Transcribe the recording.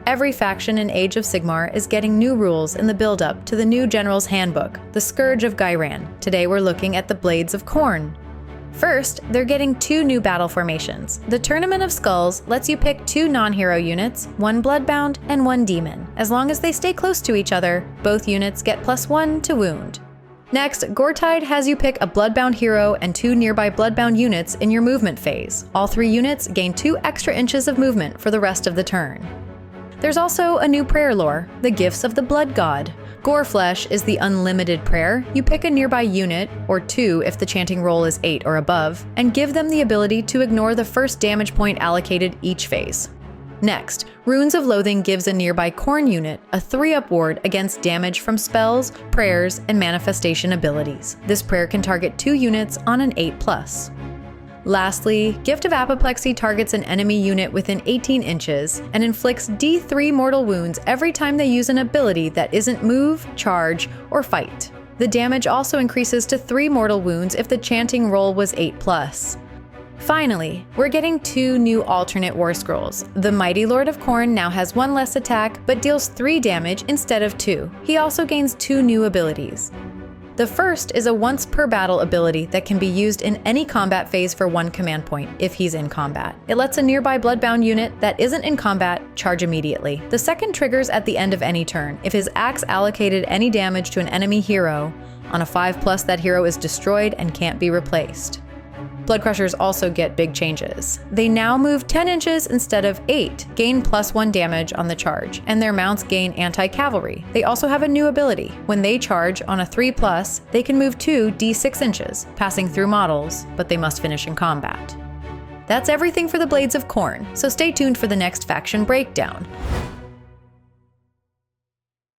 Every faction in Age of Sigmar is getting new rules in the build-up to the new General's Handbook, the Scourge of Ghryan. Today we're looking at the Blades of Korn. First, they're getting 2 new battle formations. The Tournament of Skulls lets you pick 2 non-hero units, 1 Bloodbound and 1 Demon. As long as they stay close to each other, both units get +1 to wound. Next, Goretide has you pick a Bloodbound hero and 2 nearby Bloodbound units in your movement phase. All 3 units gain 2 extra inches of movement for the rest of the turn. There's also a new prayer lore, the Gifts of the Blood God. Goreflesh is the unlimited prayer. You pick a nearby unit, or 2 if the chanting roll is 8 or above, and give them the ability to ignore the first damage point allocated each phase. Next, Runes of Loathing gives a nearby Korn unit a 3-up ward against damage from spells, prayers, and manifestation abilities. This prayer can target 2 units on an 8+. Lastly, Gift of Applexi targets an enemy unit within 18 inches and inflicts D3 mortal wounds every time they use an ability that isn't move, charge, or fight. The damage also increases to 3 mortal wounds if the chanting roll was 8+. Finally, we're getting 2 new alternate war scrolls. The Mighty Lord of Korn now has 1 less attack, but deals 3 damage instead of 2. He also gains 2 new abilities. The first is a once per battle ability that can be used in any combat phase for 1 command point if he's in combat. It lets a nearby Bloodbound unit that isn't in combat charge immediately. The second triggers at the end of any turn. If his axe allocated any damage to an enemy hero, on a 5+, that hero is destroyed and can't be replaced. Bloodcrushers also get big changes. They now move 10 inches instead of 8, gain +1 damage on the charge, and their mounts gain anti-cavalry. They also have a new ability. When they charge on a 3+, they can move 2 d6 inches, passing through models, but they must finish in combat. That's everything for the Blades of Korn, so stay tuned for the next faction breakdown.